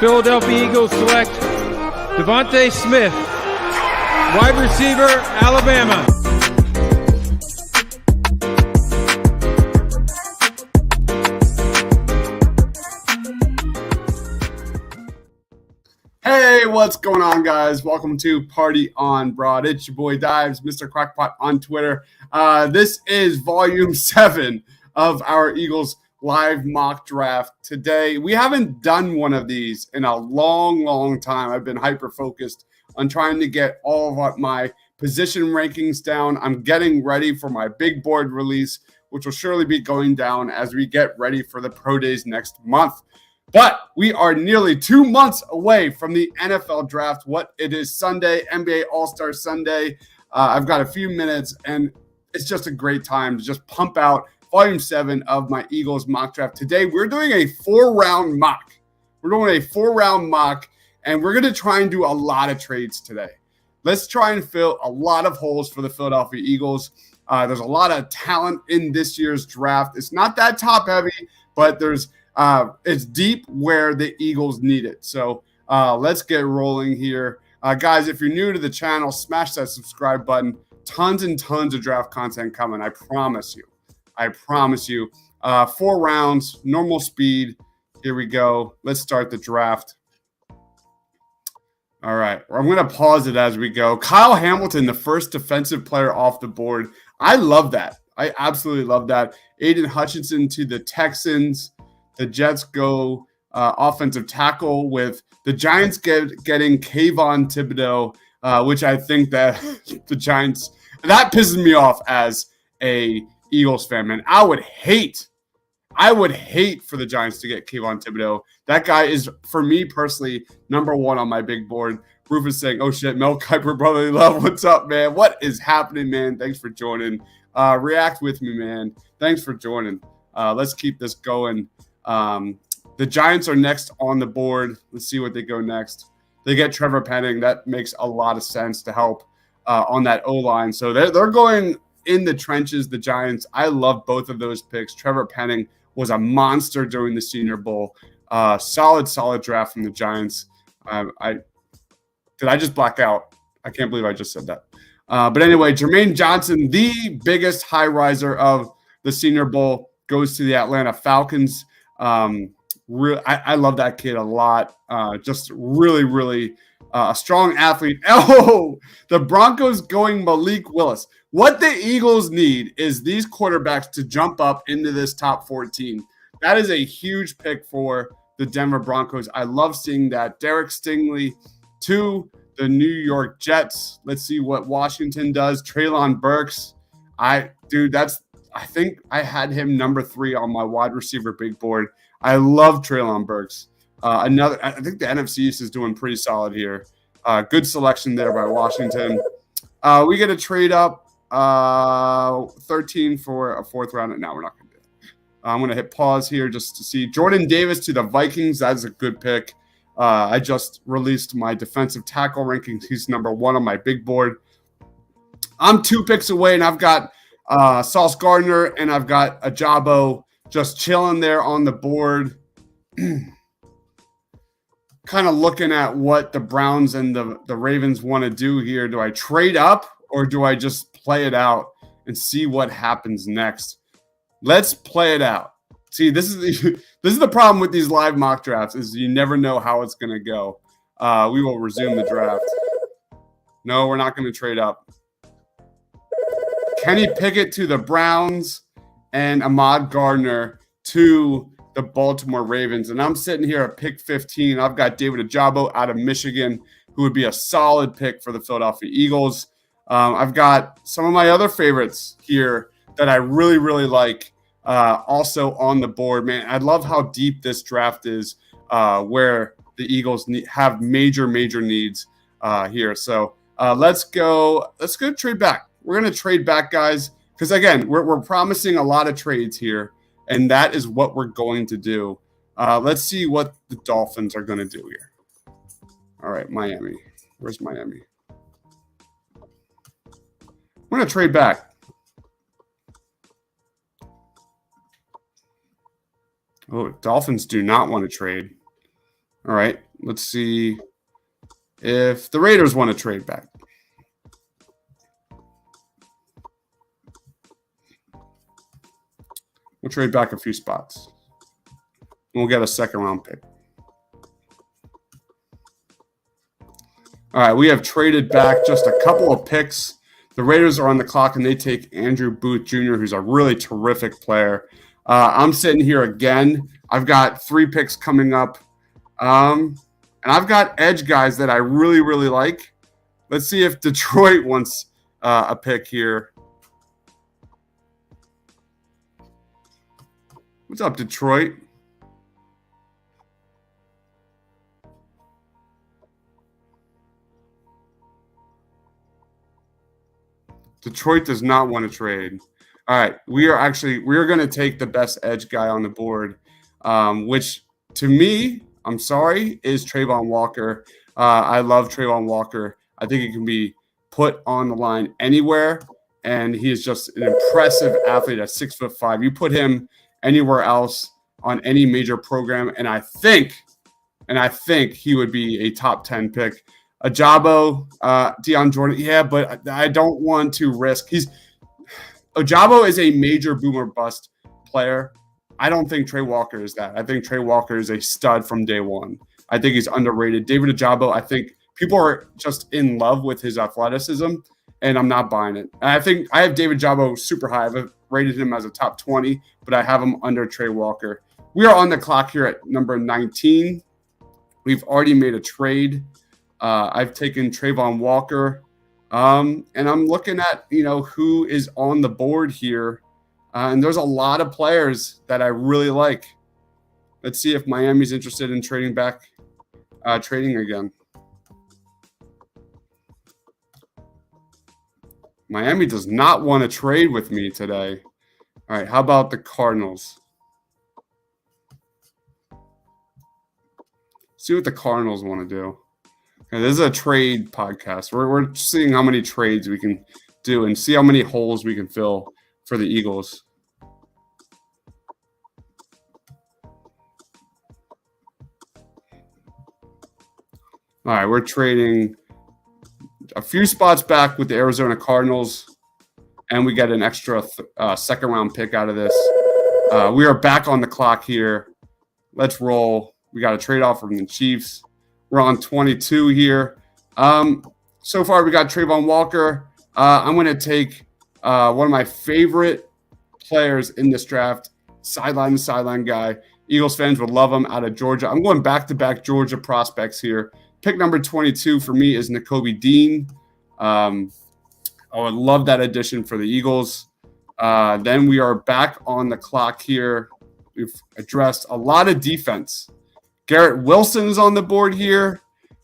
Philadelphia Eagles select Devontae Smith, wide receiver, Alabama. Hey, what's going on, guys? Welcome to Party on Broad. It's your boy Dives, Mr. Crackpot on Twitter. This is volume 7 of our Eagles live mock draft. Today, we haven't done one of these in a long time. I've been hyper-focused on trying to get all of my position rankings down. I'm getting ready for my big board release, which will surely be going down as we get ready for the Pro Days next month. But we are nearly 2 months away from the NFL draft. It is Sunday, NBA All-Star Sunday. I've got a few minutes, and it's just a great time to just pump out Volume 7 of my Eagles mock draft. Today, we're doing a 4-round mock. We're doing a 4-round mock, and we're going to try and do a lot of trades today. Let's try and fill a lot of holes for the Philadelphia Eagles. There's a lot of talent in this year's draft. It's not that top-heavy, but it's deep where the Eagles need it. So let's get rolling here. Guys, if you're new to the channel, smash that subscribe button. Tons and tons of draft content coming. I promise you. 4 rounds, normal speed. Here we go. Let's start the draft. All right. I'm going to pause it as we go. Kyle Hamilton, the first defensive player off the board. I love that. I absolutely love that. Aiden Hutchinson to the Texans. The Jets go offensive tackle with the Giants getting Kayvon Thibodeau, which I think that the Giants, that pisses me off as a Eagles fan, man. I would hate for the Giants to get Kayvon Thibodeau. That guy is, for me personally, number 1 on my big board. Rufus saying, oh shit, Mel Kiper, brotherly love. What's up, man? What is happening, man? Thanks for joining. React with me, man. Thanks for joining. Let's keep this going. The Giants are next on the board. Let's see what they go next. They get Trevor Penning. That makes a lot of sense to help on that O-line. So they're going in the trenches, the Giants. I love both of those picks. Trevor Penning was a monster during the Senior Bowl. Solid draft from the Giants. Did I just black out? I can't believe I just said that. But anyway, Jermaine Johnson, the biggest high riser of the Senior Bowl, goes to the Atlanta Falcons. I love that kid a lot. Just really a strong athlete. Oh, the Broncos going Malik Willis. What the Eagles need is these quarterbacks to jump up into this top 14. That is a huge pick for the Denver Broncos. I love seeing that. Derek Stingley to the New York Jets. Let's see what Washington does. Treylon Burks. I think I had him number 3 on my wide receiver big board. I love Treylon Burks. I think the NFC East is doing pretty solid here. Good selection there by Washington. We get a trade up 13 for a 4th round. No, we're not going to do it. I'm going to hit pause here just to see. Jordan Davis to the Vikings. That's a good pick. I just released my defensive tackle rankings. He's number 1 on my big board. I'm 2 picks away, and I've got Sauce Gardner, and I've got Ajabo just chilling there on the board. Kind of looking at what the Browns and the Ravens want to do here. Do I trade up or do I just play it out and see what happens next? Let's play it out. See, this is the problem with these live mock drafts is you never know how it's going to go. We will resume the draft. No, we're not going to trade up. Kenny Pickett to the Browns and Ahmad Gardner to the Baltimore Ravens. And I'm sitting here at pick 15. I've got David Ajabo out of Michigan, who would be a solid pick for the Philadelphia Eagles. I've got some of my other favorites here that I really like also on the board. Man, I love how deep this draft is where the Eagles have major needs here. So let's go trade back. We're going to trade back, guys, because, again, we're promising a lot of trades here, and that is what we're going to do. Let's see what the Dolphins are going to do here. All right, Miami. Where's Miami? We're going to trade back. Oh, Dolphins do not want to trade. All right. Let's see if the Raiders want to trade back. We'll trade back a few spots. We'll get a second-round pick. All right, we have traded back just a couple of picks. The Raiders are on the clock, and they take Andrew Booth Jr., who's a really terrific player. I'm sitting here again. I've got 3 picks coming up. And I've got edge guys that I really, really like. Let's see if Detroit wants a pick here. What's up, Detroit? Detroit does not want to trade. All right, we are going to take the best edge guy on the board, which to me, I'm sorry, is Trayvon Walker. I love Trayvon Walker. I think he can be put on the line anywhere, and he is just an impressive athlete at 6'5". You put him anywhere else on any major program, and I think he would be a top 10 pick. Ajabo, Deion Jordan, yeah, but I don't want to risk. Ajabo is a major boomer bust player. I don't think Trey Walker is that. I think Trey Walker is a stud from day one. I think he's underrated. David Ajabo, I think people are just in love with his athleticism, and I'm not buying it. And I think I have David Ajabo super high. I've rated him as a top 20, but I have him under Trey Walker. We are on the clock here at number 19. We've already made a trade. I've taken Trayvon Walker, and I'm looking at who is on the board here, and there's a lot of players that I really like. Let's see if Miami's interested in trading again. Miami does not want to trade with me today. All right, how about the Cardinals? See what the Cardinals want to do. Okay, this is a trade podcast. We're seeing how many trades we can do and see how many holes we can fill for the Eagles. All right, we're trading a few spots back with the Arizona Cardinals, and we get an extra second-round pick out of this. We are back on the clock here. Let's roll. We got a trade-off from the Chiefs. We're on 22 here. So far, we got Trayvon Walker. I'm going to take one of my favorite players in this draft, sideline guy. Eagles fans would love him, out of Georgia. I'm going back-to-back Georgia prospects here. Pick number 22 for me is Nakobe Dean. I would love that addition for the Eagles. Then we are back on the clock here. We've addressed a lot of defense. Garrett Wilson is on the board here,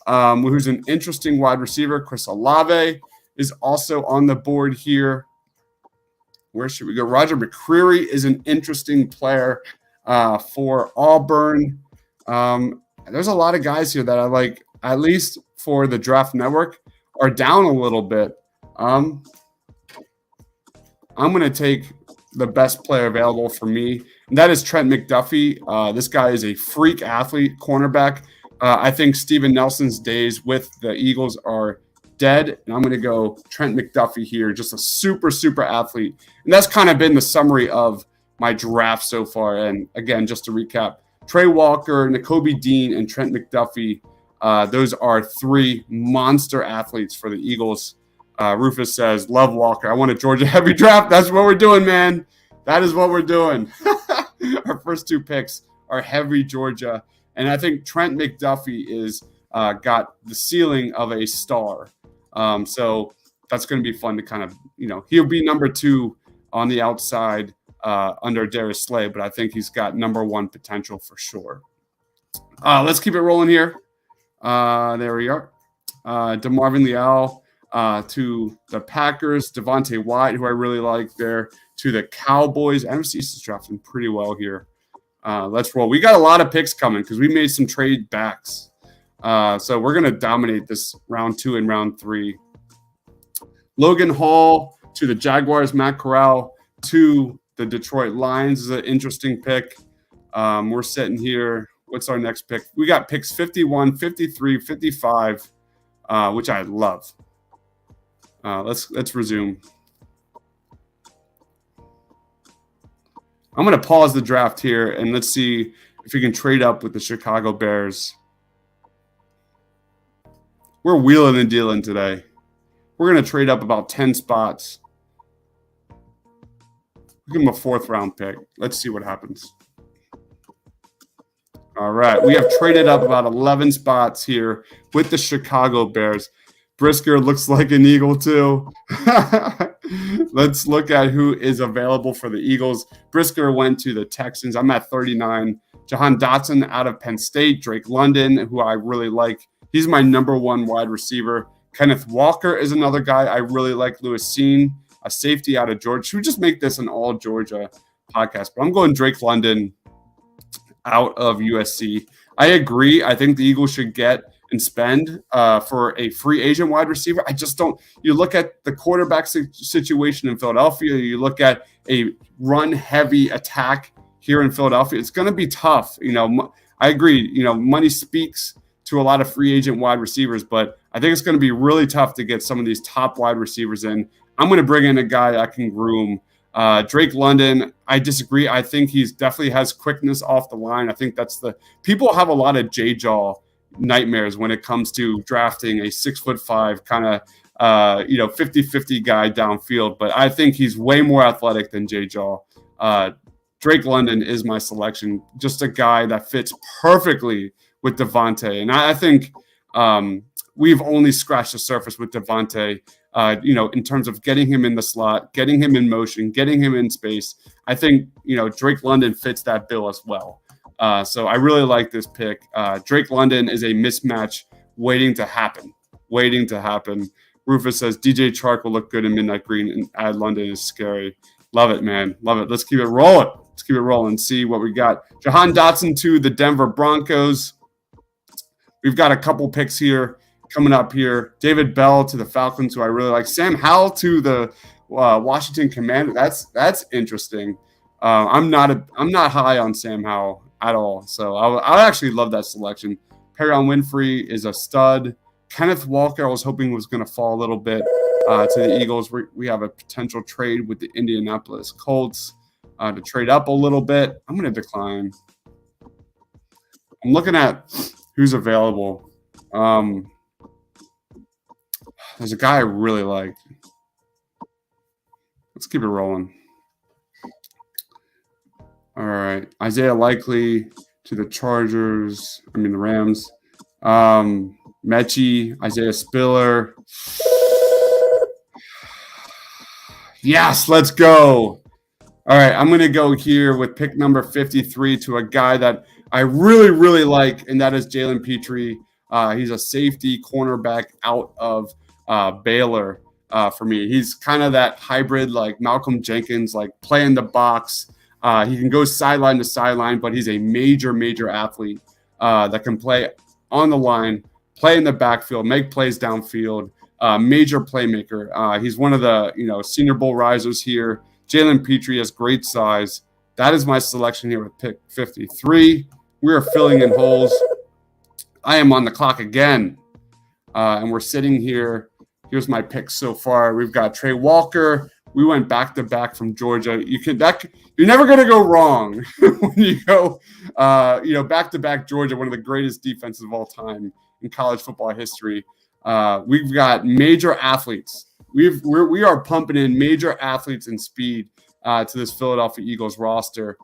who's an interesting wide receiver. Chris Olave is also on the board here. Where should we go? Roger McCreary is an interesting player for Auburn. There's a lot of guys here that I like, at least for the Draft Network, are down a little bit. I'm going to take the best player available for me, and that is Trent McDuffie. This guy is a freak athlete, cornerback. I think Steven Nelson's days with the Eagles are dead, and I'm going to go Trent McDuffie here, just a super, super athlete. And that's kind of been the summary of my draft so far. And again, just to recap, Trey Walker, Nakobe Dean, and Trent McDuffie, those are 3 monster athletes for the Eagles. Rufus says, love Walker. I want a Georgia heavy draft. That's what we're doing, man. That is what we're doing. Our first 2 picks are heavy Georgia. And I think Trent McDuffie is got the ceiling of a star. So that's going to be fun to kind of, he'll be number 2 on the outside under Darius Slay, but I think he's got number 1 potential for sure. Let's keep it rolling here. There we are. DeMarvin Leal to the Packers. Devontae White, who I really like there, to the Cowboys. NFC East is drafting pretty well here. Let's roll. We got a lot of picks coming because we made some trade backs. So we're going to dominate this round 2 and round 3. Logan Hall to the Jaguars. Matt Corral to the Detroit Lions is an interesting pick. We're sitting here. What's our next pick? We got picks 51, 53, 55, which I love. Let's resume. I'm going to pause the draft here, and let's see if we can trade up with the Chicago Bears. We're wheeling and dealing today. We're going to trade up about 10 spots. Give him a 4th-round pick. Let's see what happens. All right. We have traded up about 11 spots here with the Chicago Bears. Brisker looks like an Eagle too. Let's look at who is available for the Eagles. Brisker went to the Texans. I'm at 39. Jahan Dotson out of Penn State. Drake London, who I really like. He's my number 1 wide receiver. Kenneth Walker is another guy I really like. Lewis Seen, a safety out of Georgia. Should we just make this an all Georgia podcast? But I'm going Drake London out of USC. I agree. I think the Eagles should get and spend for a free agent wide receiver. I just don't. You look at the quarterback situation in Philadelphia. You look at a run-heavy attack here in Philadelphia. It's going to be tough. I agree. Money speaks to a lot of free agent wide receivers, but I think it's going to be really tough to get some of these top wide receivers in. I'm going to bring in a guy I can groom. Drake London, I disagree. I think he's definitely has quickness off the line. I think people have a lot of J-Jaw nightmares when it comes to drafting a 6'5" kind of 50-50 guy downfield, but I think he's way more athletic than J-Jaw. Drake London is my selection, just a guy that fits perfectly with Devontae, and I think we've only scratched the surface with Devontae. In terms of getting him in the slot, getting him in motion, getting him in space. I think, Drake London fits that bill as well. So I really like this pick. Drake London is a mismatch waiting to happen. Rufus says DJ Chark will look good in midnight green, and add London is scary. Love it, man. Love it. Let's keep it rolling. See what we got. Jahan Dotson to the Denver Broncos. We've got a couple picks here coming up here. David Bell to the Falcons, who I really like. Sam Howell to the Washington Commanders. That's interesting. I'm not high on Sam Howell at all, so I actually love that selection. Perrion Winfrey is a stud. Kenneth Walker, I was hoping was going to fall a little bit to the Eagles. We have a potential trade with the Indianapolis Colts to trade up a little bit. I'm going to decline. I'm looking at who's available. There's a guy I really like. Let's keep it rolling. All right. Isaiah Likely to the the Rams. Mechie, Isaiah Spiller. Yes, let's go. All right. I'm going to go here with pick number 53 to a guy that I really, really like, and that is Jalen Petrie. He's a safety cornerback out of Baylor for me. He's kind of that hybrid like Malcolm Jenkins, like play in the box. He can go sideline to sideline, but he's a major, major athlete that can play on the line, play in the backfield, make plays downfield, major playmaker. He's one of the Senior Bowl risers here. Jalen Petrie has great size. That is my selection here with pick 53. We are filling in holes. I am on the clock again, and we're sitting here. Here's my picks so far. We've got Trey Walker. We went back to back from Georgia. You're never going to go wrong when you go, back to back Georgia, one of the greatest defenses of all time in college football history. We've got major athletes. We are pumping in major athletes and speed to this Philadelphia Eagles roster.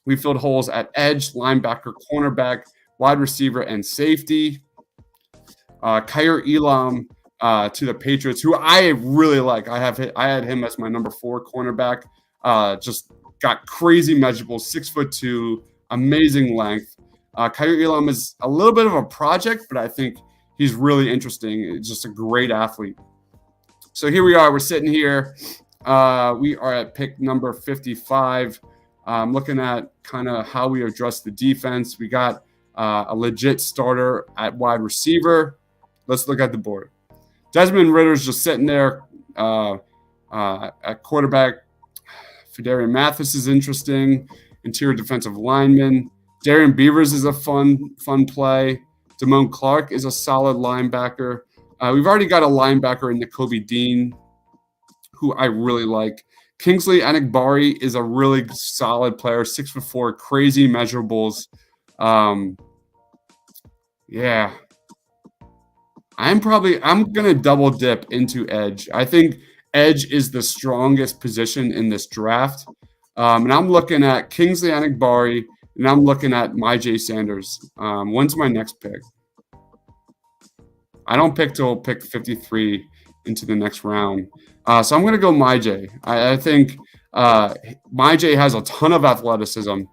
We filled holes at edge, linebacker, cornerback, wide receiver, and safety. Kaiir Elam to the Patriots, who I really like. I had him as my number 4 cornerback. Just got crazy measurables, 6'2", amazing length. Kaiir Elam is a little bit of a project, but I think he's really interesting. He's just a great athlete. So here we are. We're sitting here. We are at pick number 55. Looking at kind of how we address the defense. We got a legit starter at wide receiver. Let's look at the board. Desmond Ritter's just sitting there at quarterback. Fedarian Mathis is interesting. Interior defensive lineman. Darren Beavers is a fun play. Damone Clark is a solid linebacker. We've already got a linebacker in Nakobe Dean, who I really like. Kingsley Enagbari is a really solid player, 6'4", crazy measurables. Yeah. I'm gonna double dip into edge. I think edge is the strongest position in this draft. And I'm looking at Kingsley Enagbari, and I'm looking at Myjai Sanders. When's my next pick? I don't pick till pick 53 into the next round. So I'm going to go Myjai. I think Myjai has a ton of athleticism.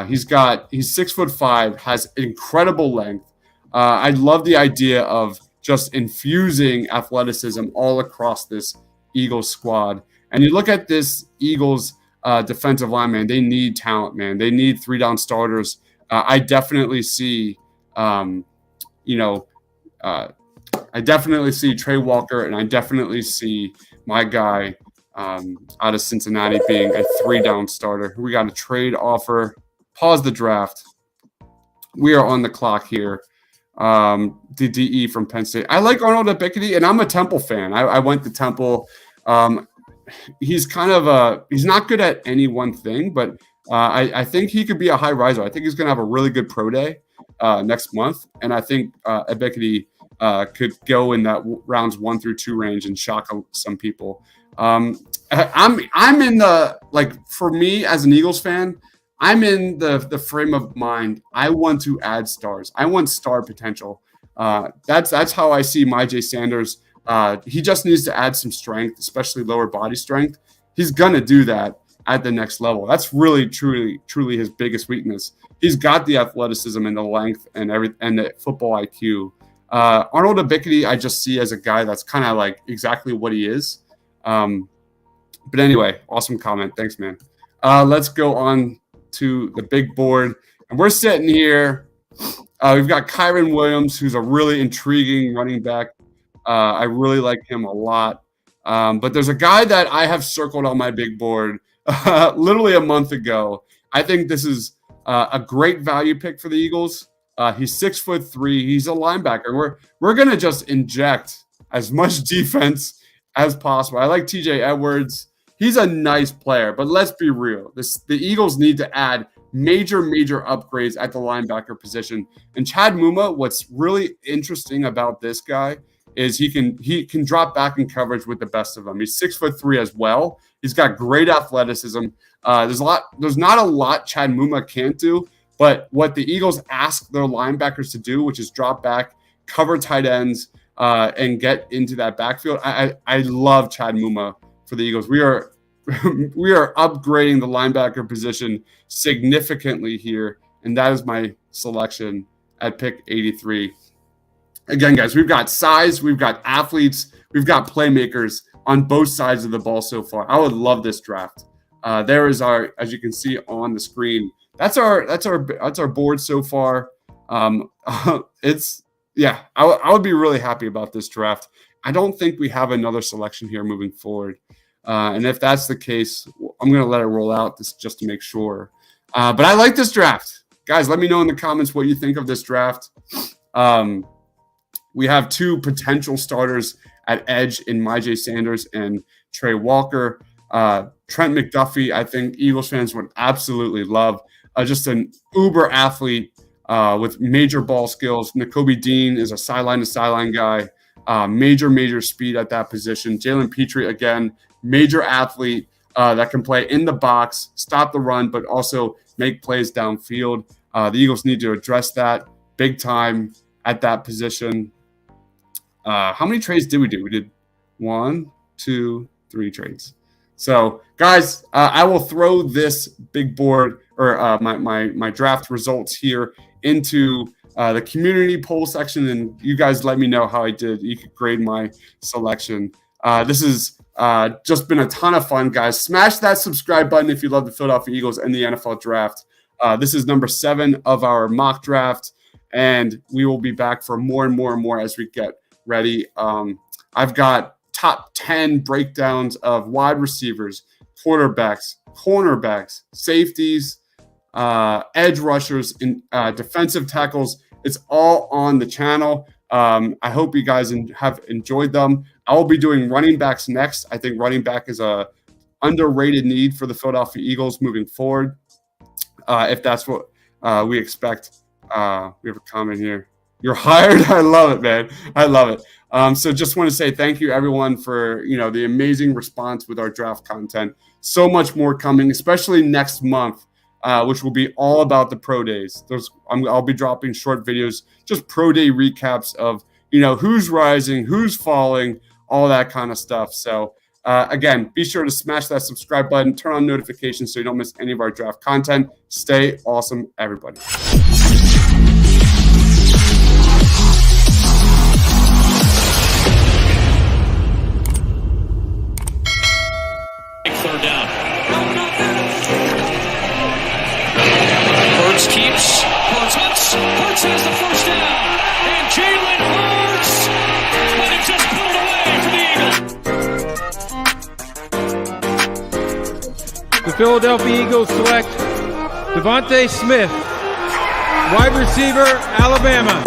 He's 6'5", has incredible length. I love the idea of just infusing athleticism all across this Eagles squad. And you look at this Eagles defensive line, man, they need talent, man. They need 3-down starters. I definitely see, I definitely see Trey Walker, and I definitely see my guy out of Cincinnati being a 3-down starter. We got a trade offer. Pause the draft. We are on the clock here. The DE from Penn State. I like Arnold Ebiketie, and I'm a Temple fan. I went to Temple. He's he's not good at any one thing, but I think he could be a high riser. I think he's going to have a really good pro day next month, and I think Ebiketie could go in that rounds 1 through 2 range and shock some people. I'm in the, for me as an Eagles fan, I'm in the frame of mind. I want to add stars. I want star potential. That's how I see Myjai Sanders. He just needs to add some strength, especially lower body strength. He's gonna do that at the next level. That's really, truly his biggest weakness. He's got the athleticism and the length and the football IQ. Arnold Ebiketie, I just see as a guy that's kind of like exactly what he is. But anyway, awesome comment. Thanks, man. Let's go on to the big board. And we're sitting here. We've got Kyron Williams, who's a really intriguing running back. I really like him a lot. But there's a guy that I have circled on my big board literally a month ago. I think this is a great value pick for the Eagles. He's 6'3". He's a linebacker. We're gonna just inject as much defense as possible. I like TJ Edwards. He's a nice player, but let's be real. The Eagles need to add major upgrades at the linebacker position. And Chad Muma, what's really interesting about this guy is he can drop back in coverage with the best of them. He's 6'3" as well. He's got great athleticism. There's not a lot Chad Muma can't do, but what the Eagles ask their linebackers to do, which is drop back, cover tight ends, and get into that backfield. I love Chad Muma for the Eagles. We are upgrading the linebacker position significantly here, and that is my selection at pick 83. Again, guys, we've got size, we've got athletes, we've got playmakers on both sides of the ball so far. I would love this draft. There is our, as you can see on the screen, that's our board so far. I would be really happy about this draft. I don't think we have another selection here moving forward. And if that's the case, I'm going to let it roll out just to make sure. But I like this draft. Guys, let me know in the comments what you think of this draft. We have 2 potential starters at edge in Myjai Sanders and Trey Walker. Trent McDuffie, I think Eagles fans would absolutely love. Just an uber athlete with major ball skills. Nakobe Dean is a sideline-to-sideline guy. Major speed at that position. Jalen Petrie, again, major athlete that can play in the box, stop the run, but also make plays downfield. The Eagles need to address that big time at that position. How many trades did we do? We did 1, 2, 3 trades. So, guys, I will throw this big board or my draft results here into the community poll section, and you guys let me know how I did. You could grade my selection. This has just been a ton of fun, guys. Smash that subscribe button if you love the Philadelphia Eagles and the NFL draft. This is number 7 of our mock draft, and we will be back for more and more as we get ready. I've got top 10 breakdowns of wide receivers, quarterbacks, cornerbacks, safeties, edge rushers, and defensive tackles. It's all on the channel. I hope you guys have enjoyed them. I will be doing running backs next. I think running back is a underrated need for the Philadelphia Eagles moving forward. If that's what we expect. We have a comment here. You're hired. I love it, man. I love it. So just want to say thank you, everyone, for the amazing response with our draft content. So much more coming, especially next month, which will be all about the pro days. I'll be dropping short videos, just pro day recaps of who's rising, who's falling, all that kind of stuff. So again, be sure to smash that subscribe button, turn on notifications so you don't miss any of our draft content. Stay awesome, everybody. Third down. Hurts keeps. Hurts hunts. Hurts has the first down. And Jalen Hurts. But it just pulled away for the Eagles. The Philadelphia Eagles select Devontae Smith, wide receiver, Alabama.